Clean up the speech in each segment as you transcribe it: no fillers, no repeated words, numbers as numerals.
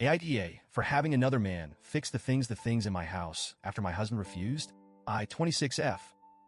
AITA for having another man fix the things in my house after my husband refused. I, 26F,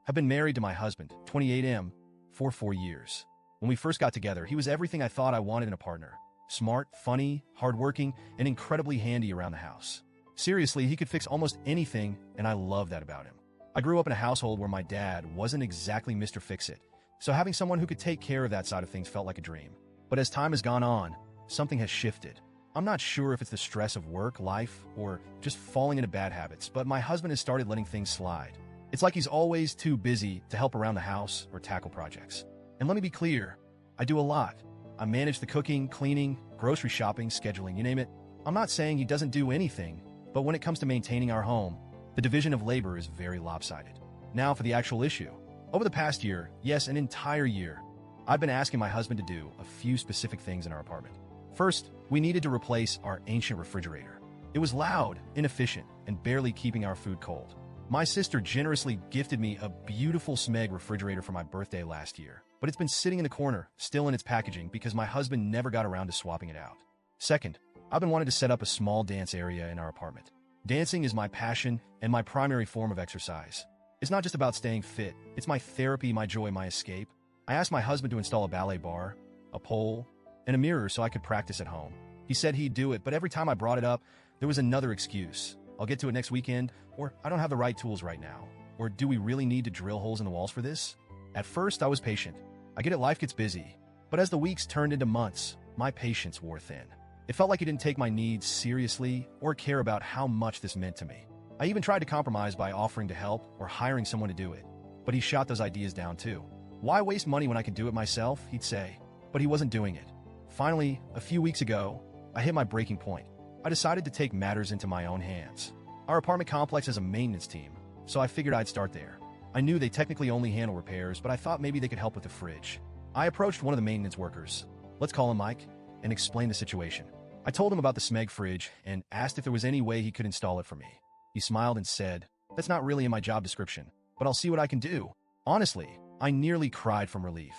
have been married to my husband, 28M, for 4 years. When we first got together, he was everything I thought I wanted in a partner. Smart, funny, hardworking, and incredibly handy around the house. Seriously, he could fix almost anything, and I love that about him. I grew up in a household where my dad wasn't exactly Mr. Fix-It, so having someone who could take care of that side of things felt like a dream. But as time has gone on, something has shifted. I'm not sure if it's the stress of work, life, or just falling into bad habits, but my husband has started letting things slide. It's like he's always too busy to help around the house or tackle projects. And let me be clear, I do a lot. I manage the cooking, cleaning, grocery shopping, scheduling, you name it. I'm not saying he doesn't do anything, but when it comes to maintaining our home, the division of labor is very lopsided. Now for the actual issue. Over the past year, yes, an entire year, I've been asking my husband to do a few specific things in our apartment. First, we needed to replace our ancient refrigerator. It was loud, inefficient, and barely keeping our food cold. My sister generously gifted me a beautiful Smeg refrigerator for my birthday last year, but it's been sitting in the corner, still in its packaging, because my husband never got around to swapping it out. Second, I've been wanting to set up a small dance area in our apartment. Dancing is my passion and my primary form of exercise. It's not just about staying fit, it's my therapy, my joy, my escape. I asked my husband to install a ballet bar, a pole, and a mirror so I could practice at home. He said he'd do it, but every time I brought it up, there was another excuse. I'll get to it next weekend, or I don't have the right tools right now, or do we really need to drill holes in the walls for this? At first, I was patient. I get it, life gets busy. But as the weeks turned into months, my patience wore thin. It felt like he didn't take my needs seriously or care about how much this meant to me. I even tried to compromise by offering to help or hiring someone to do it, but he shot those ideas down too. Why waste money when I can do it myself, he'd say, but he wasn't doing it. Finally, a few weeks ago, I hit my breaking point. I decided to take matters into my own hands. Our apartment complex has a maintenance team, so I figured I'd start there. I knew they technically only handle repairs, but I thought maybe they could help with the fridge. I approached one of the maintenance workers, let's call him Mike, and explained the situation. I told him about the Smeg fridge and asked if there was any way he could install it for me. He smiled and said, "That's not really in my job description, but I'll see what I can do." Honestly, I nearly cried from relief.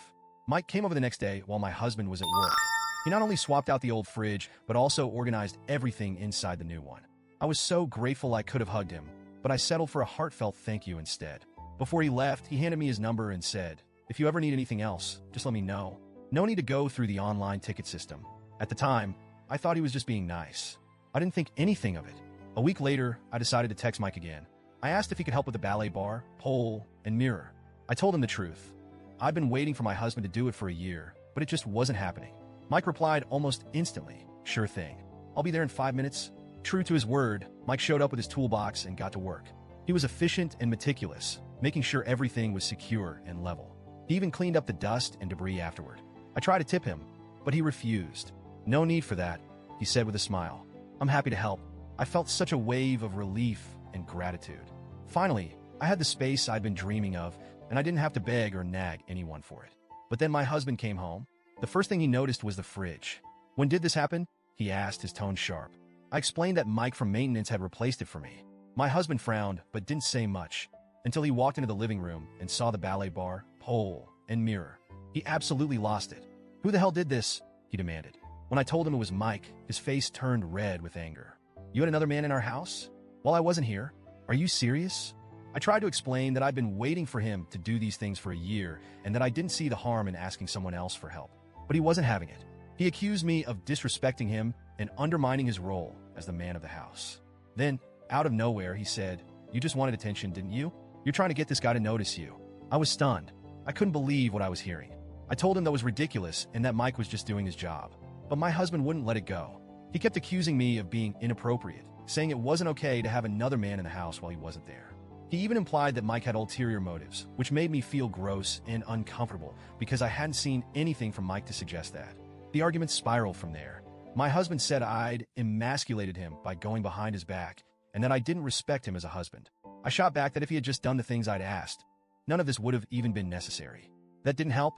Mike came over the next day while my husband was at work. He not only swapped out the old fridge, but also organized everything inside the new one. I was so grateful I could have hugged him, but I settled for a heartfelt thank you instead. Before he left, he handed me his number and said, "If you ever need anything else, just let me know. No need to go through the online ticket system." At the time, I thought he was just being nice. I didn't think anything of it. A week later, I decided to text Mike again. I asked if he could help with the ballet bar, pole, and mirror. I told him the truth. I'd been waiting for my husband to do it for a year, but it just wasn't happening. Mike replied almost instantly, "Sure thing. I'll be there in 5 minutes." True to his word, Mike showed up with his toolbox and got to work. He was efficient and meticulous, making sure everything was secure and level. He even cleaned up the dust and debris afterward. I tried to tip him, but he refused. "No need for that," he said with a smile. "I'm happy to help." I felt such a wave of relief and gratitude. Finally, I had the space I'd been dreaming of, and I didn't have to beg or nag anyone for it. But then my husband came home. The first thing he noticed was the fridge. "When did this happen?" he asked, his tone sharp. I explained that Mike from maintenance had replaced it for me. My husband frowned, but didn't say much, until he walked into the living room and saw the ballet bar, pole, and mirror. He absolutely lost it. "Who the hell did this?" he demanded. When I told him it was Mike, his face turned red with anger. "You had another man in our house? While I wasn't here? Are you serious?" I tried to explain that I'd been waiting for him to do these things for a year and that I didn't see the harm in asking someone else for help. But he wasn't having it. He accused me of disrespecting him and undermining his role as the man of the house. Then, out of nowhere, he said, "You just wanted attention, didn't you? You're trying to get this guy to notice you." I was stunned. I couldn't believe what I was hearing. I told him that was ridiculous and that Mike was just doing his job. But my husband wouldn't let it go. He kept accusing me of being inappropriate, saying it wasn't okay to have another man in the house while he wasn't there. He even implied that Mike had ulterior motives, which made me feel gross and uncomfortable because I hadn't seen anything from Mike to suggest that. The argument spiraled from there. My husband said I'd emasculated him by going behind his back and that I didn't respect him as a husband. I shot back that if he had just done the things I'd asked, none of this would have even been necessary. That didn't help.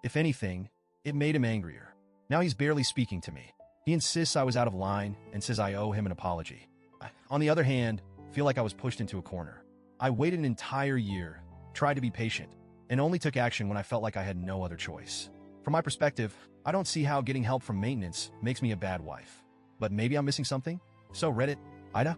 If anything, it made him angrier. Now he's barely speaking to me. He insists I was out of line and says I owe him an apology. I, on the other hand, feel like I was pushed into a corner. I waited an entire year, tried to be patient, and only took action when I felt like I had no other choice. From my perspective, I don't see how getting help from maintenance makes me a bad wife. But maybe I'm missing something? So Reddit, AITA,